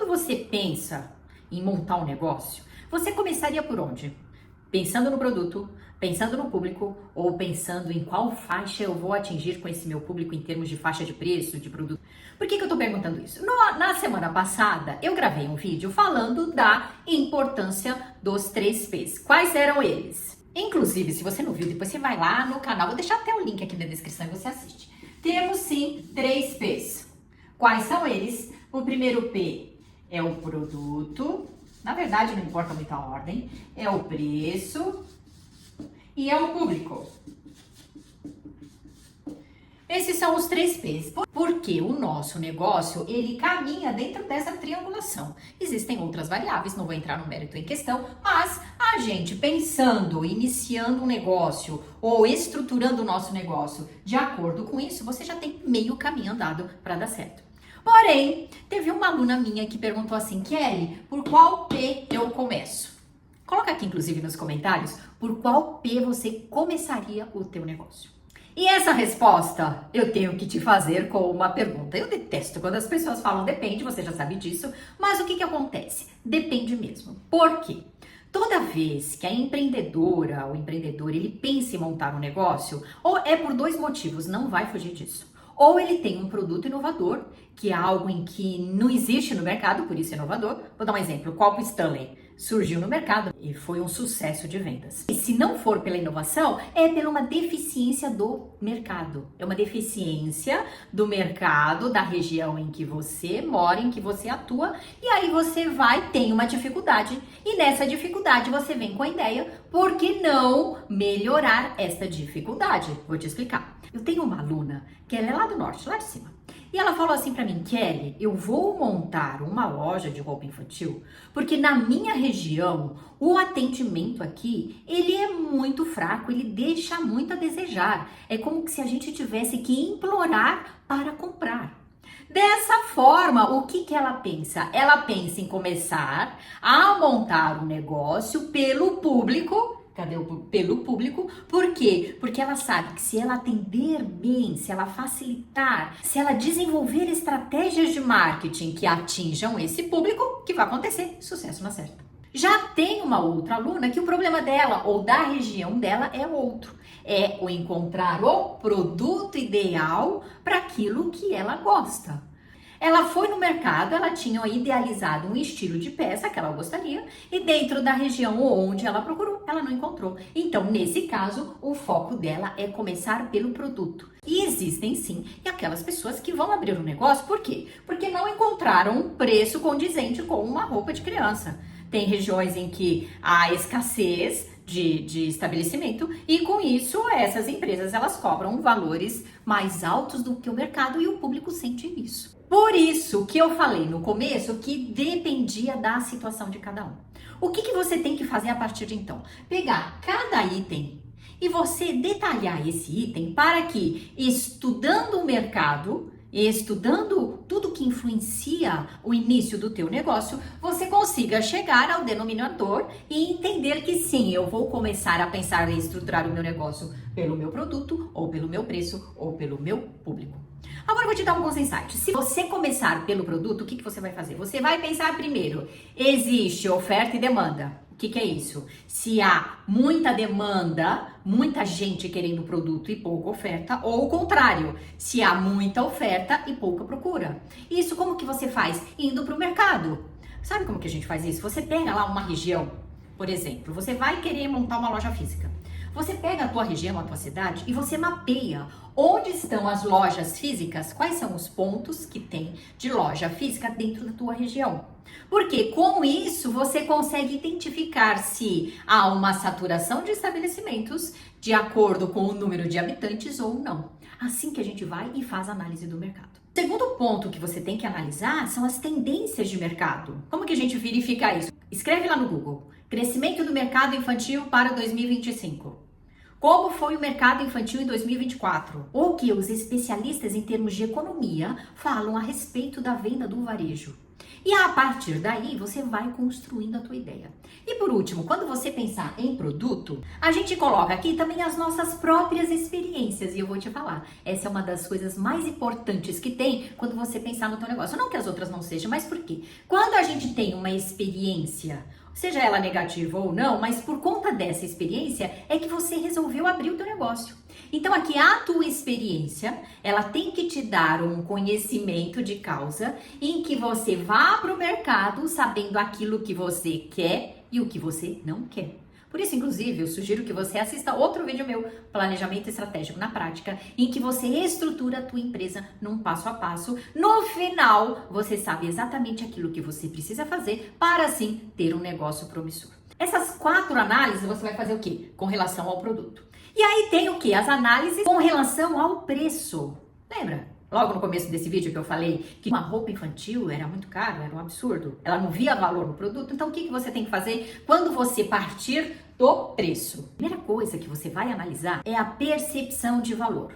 Quando você pensa em montar um negócio, você começaria por onde? Pensando no produto, pensando no público ou pensando em qual faixa eu vou atingir com esse meu público em termos de faixa de preço, de produto? Por que eu tô perguntando isso? Na semana passada, eu gravei um vídeo falando da importância dos 3 P's. Quais eram eles? Inclusive, se você não viu, depois você vai lá no canal, vou deixar até o link aqui na descrição e você assiste. Temos sim 3 P's. Quais são eles? O primeiro P é o produto, na verdade não importa muito a ordem, é o preço e é o público. Esses são os 3 P's, porque o nosso negócio, ele caminha dentro dessa triangulação. Existem outras variáveis, não vou entrar no mérito em questão, mas a gente pensando, iniciando um negócio ou estruturando o nosso negócio de acordo com isso, você já tem meio caminho andado para dar certo. Porém, teve uma aluna minha que perguntou assim, Kelly, por qual P eu começo? Coloca aqui, inclusive, nos comentários, por qual P você começaria o teu negócio. E essa resposta eu tenho que te fazer com uma pergunta. Eu detesto quando as pessoas falam depende, você já sabe disso, mas o que acontece? Depende mesmo. Por quê? Toda vez que a empreendedora ou empreendedor ele pensa em montar um negócio, ou é por 2 motivos, não vai fugir disso. Ou ele tem um produto inovador, que é algo em que não existe no mercado, por isso é inovador. Vou dar um exemplo, o copo Stanley surgiu no mercado e foi um sucesso de vendas. E se não for pela inovação, é pela uma deficiência do mercado. É uma deficiência do mercado, da região em que você mora, em que você atua, e aí você tem uma dificuldade, e nessa dificuldade você vem com a ideia, por que não melhorar esta dificuldade? Vou te explicar. Eu tenho uma aluna que ela é lá do norte, lá de cima. E ela falou assim pra mim, Kelly, eu vou montar uma loja de roupa infantil, porque na minha região, o atendimento aqui, ele é muito fraco, ele deixa muito a desejar. É como se a gente tivesse que implorar para comprar. Dessa forma, o que ela pensa? Ela pensa em começar a montar um negócio pelo público. Cadê pelo público? Por quê? Porque ela sabe que se ela atender bem, se ela facilitar, se ela desenvolver estratégias de marketing que atinjam esse público, o que vai acontecer? Sucesso na certa. Já tem uma outra aluna que o problema dela ou da região dela é outro. É o encontrar o produto ideal para aquilo que ela gosta. Ela foi no mercado, ela tinha idealizado um estilo de peça que ela gostaria e dentro da região onde ela procurou, ela não encontrou. Então, nesse caso, o foco dela é começar pelo produto. E existem sim aquelas pessoas que vão abrir um negócio, por quê? Porque não encontraram um preço condizente com uma roupa de criança. Tem regiões em que há escassez de estabelecimento e com isso essas empresas elas cobram valores mais altos do que o mercado e o público sente isso. Por isso que eu falei no começo que dependia da situação de cada um. O que você tem que fazer a partir de então? Pegar cada item e você detalhar esse item para que, estudando o mercado, estudando tudo que influencia o início do teu negócio, você consiga chegar ao denominador e entender que sim, eu vou começar a pensar em estruturar o meu negócio pelo meu produto, ou pelo meu preço, ou pelo meu público. Agora eu vou te dar alguns insights. Se você começar pelo produto, o que você vai fazer? Você vai pensar primeiro, existe oferta e demanda. O que é isso? Se há muita demanda, muita gente querendo o produto e pouca oferta, ou o contrário, se há muita oferta e pouca procura. Isso como que você faz? Indo para o mercado. Sabe como que a gente faz isso? Você pega lá uma região, por exemplo, você vai querer montar uma loja física. Você pega a tua região, a tua cidade e você mapeia onde estão as lojas físicas, quais são os pontos que tem de loja física dentro da tua região. Porque com isso você consegue identificar se há uma saturação de estabelecimentos de acordo com o número de habitantes ou não. Assim que a gente vai e faz a análise do mercado. O segundo ponto que você tem que analisar são as tendências de mercado. Como que a gente verifica isso? Escreve lá no Google, crescimento do mercado infantil para 2025. Como foi o mercado infantil em 2024? O que os especialistas em termos de economia falam a respeito da venda do varejo. E a partir daí, você vai construindo a tua ideia. E por último, quando você pensar em produto, a gente coloca aqui também as nossas próprias experiências. E eu vou te falar, essa é uma das coisas mais importantes que tem quando você pensar no teu negócio. Não que as outras não sejam, mas por quê? Quando a gente tem uma experiência, seja ela negativa ou não, mas por conta dessa experiência é que você resolveu abrir o teu negócio. Então aqui a tua experiência, ela tem que te dar um conhecimento de causa em que você vá para o mercado sabendo aquilo que você quer e o que você não quer. Por isso, inclusive, eu sugiro que você assista outro vídeo meu, Planejamento Estratégico na Prática, em que você estrutura a tua empresa num passo a passo. No final, você sabe exatamente aquilo que você precisa fazer para, assim, ter um negócio promissor. Essas 4 análises você vai fazer o quê? Com relação ao produto. E aí tem o quê? As análises com relação ao preço. Lembra? Logo no começo desse vídeo que eu falei que uma roupa infantil era muito caro, era um absurdo. Ela não via valor no produto. Então, o que você tem que fazer quando você partir do preço? A primeira coisa que você vai analisar é a percepção de valor.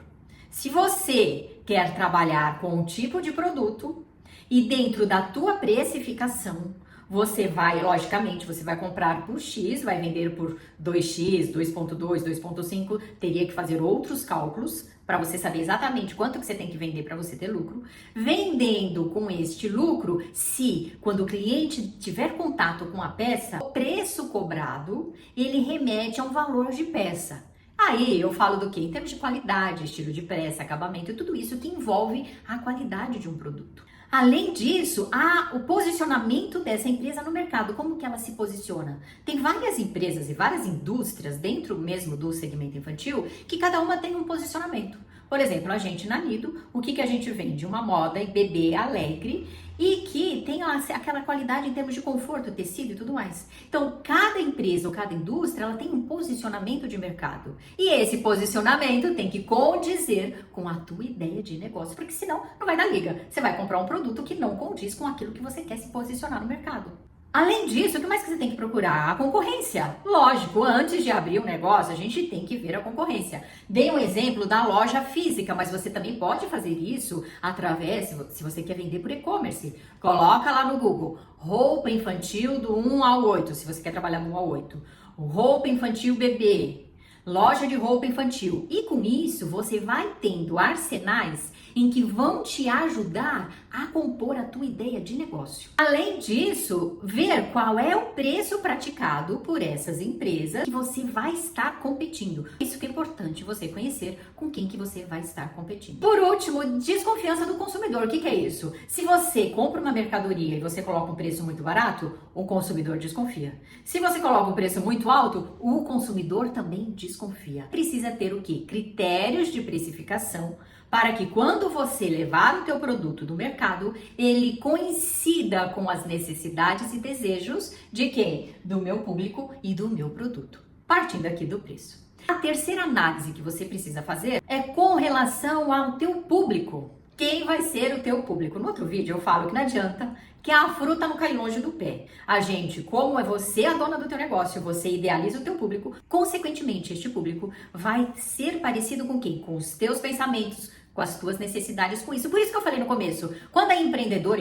Se você quer trabalhar com um tipo de produto e dentro da tua precificação, você vai, logicamente, você vai comprar por X, vai vender por 2X, 2.2, 2.5, teria que fazer outros cálculos para você saber exatamente quanto que você tem que vender para você ter lucro. Vendendo com este lucro, se quando o cliente tiver contato com a peça, o preço cobrado, ele remete a um valor de peça. Aí eu falo do quê? Em termos de qualidade, estilo de peça, acabamento, tudo isso que envolve a qualidade de um produto. Além disso, há o posicionamento dessa empresa no mercado. Como que ela se posiciona? Tem várias empresas e várias indústrias dentro mesmo do segmento infantil que cada uma tem um posicionamento. Por exemplo, a gente na Nido, o que a gente vende? Uma moda e bebê alegre e que tem aquela qualidade em termos de conforto, tecido e tudo mais. Então, cada empresa ou cada indústria, ela tem um posicionamento de mercado. E esse posicionamento tem que condizer com a tua ideia de negócio, porque senão não vai dar liga. Você vai comprar um produto que não condiz com aquilo que você quer se posicionar no mercado. Além disso, o que mais que você tem que procurar? A concorrência. Lógico, antes de abrir um negócio, a gente tem que ver a concorrência. Dei um exemplo da loja física, mas você também pode fazer isso através, se você quer vender por e-commerce. Coloca lá no Google, roupa infantil do 1 ao 8, se você quer trabalhar do 1 ao 8. Roupa infantil bebê, loja de roupa infantil. E com isso, você vai tendo arsenais em que vão te ajudar a compor a tua ideia de negócio. Além disso, ver qual é o preço praticado por essas empresas que você vai estar competindo. Isso que é importante você conhecer com quem que você vai estar competindo. Por último, desconfiança do consumidor. O que é isso? Se você compra uma mercadoria e você coloca um preço muito barato, o consumidor desconfia. Se você coloca um preço muito alto, o consumidor também desconfia. Precisa ter o quê? Critérios de precificação para que quando você levar o teu produto do mercado, ele coincida com as necessidades e desejos de quem? Do meu público e do meu produto. Partindo aqui do preço. A terceira análise que você precisa fazer é com relação ao teu público. Quem vai ser o teu público? No outro vídeo eu falo que não adianta que a fruta não cai longe do pé. A gente, como é você a dona do teu negócio, você idealiza o teu público, consequentemente este público vai ser parecido com quem? Com os teus pensamentos, com as tuas necessidades com isso. Por isso que eu falei no começo, quando é empreendedor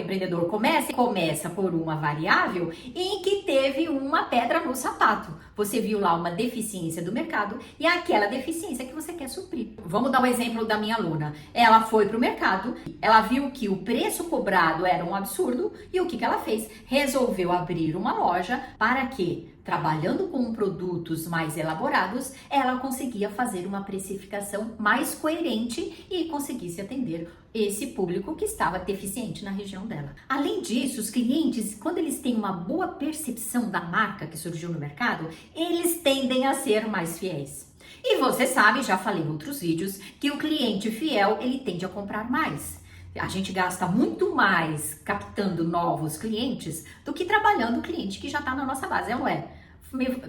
começa por uma variável em que teve uma pedra no sapato. Você viu lá uma deficiência do mercado e é aquela deficiência que você quer suprir. Vamos dar o exemplo da minha aluna. Ela foi para o mercado, ela viu que o preço cobrado era um absurdo e o que ela fez? Resolveu abrir uma loja para que, trabalhando com produtos mais elaborados, ela conseguia fazer uma precificação mais coerente e conseguisse atender esse público que estava deficiente na região dela. Além disso, os clientes, quando eles têm uma boa percepção da marca que surgiu no mercado, eles tendem a ser mais fiéis. E você sabe, já falei em outros vídeos, que o cliente fiel, ele tende a comprar mais. A gente gasta muito mais captando novos clientes do que trabalhando o cliente que já está na nossa base, não é?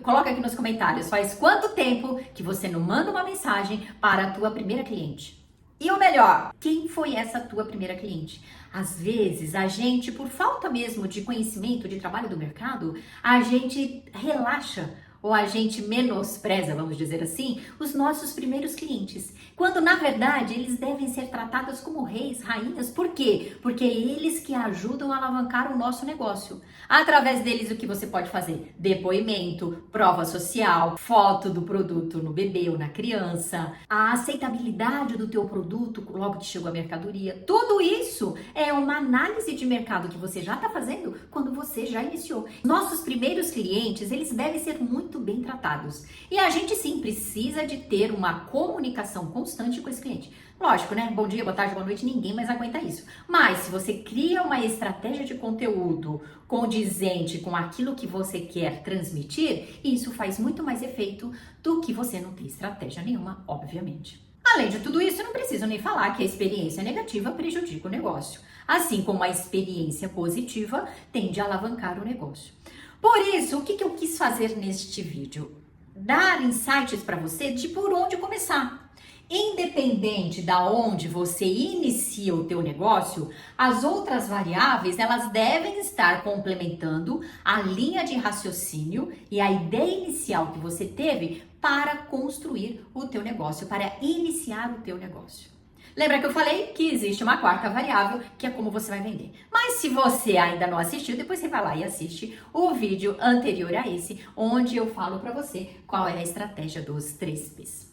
Coloca aqui nos comentários, faz quanto tempo que você não manda uma mensagem para a tua primeira cliente? E o melhor, quem foi essa tua primeira cliente? Às vezes, a gente, por falta mesmo de conhecimento, de trabalho do mercado, a gente relaxa ou a gente menospreza, vamos dizer assim, os nossos primeiros clientes. Quando, na verdade, eles devem ser tratados como reis, rainhas. Por quê? Porque é eles que ajudam a alavancar o nosso negócio. Através deles, o que você pode fazer? Depoimento, prova social, foto do produto no bebê ou na criança, a aceitabilidade do teu produto logo que chegou a mercadoria. Tudo isso é uma análise de mercado que você já está fazendo quando você já iniciou. Nossos primeiros clientes, eles devem ser muito bem tratados. E a gente sim precisa de ter uma comunicação constante com esse cliente. Lógico, né? Bom dia, boa tarde, boa noite, ninguém mais aguenta isso. Mas se você cria uma estratégia de conteúdo condizente com aquilo que você quer transmitir, isso faz muito mais efeito do que você não ter estratégia nenhuma, obviamente. Além de tudo isso, não preciso nem falar que a experiência negativa prejudica o negócio, assim como a experiência positiva tende a alavancar o negócio. Por isso, o que eu quis fazer neste vídeo? Dar insights para você de por onde começar. Independente da onde você inicia o teu negócio, as outras variáveis, elas devem estar complementando a linha de raciocínio e a ideia inicial que você teve para construir o teu negócio, para iniciar o teu negócio. Lembra que eu falei que existe uma quarta variável, que é como você vai vender. Mas se você ainda não assistiu, depois você vai lá e assiste o vídeo anterior a esse, onde eu falo para você qual é a estratégia dos 3 P's.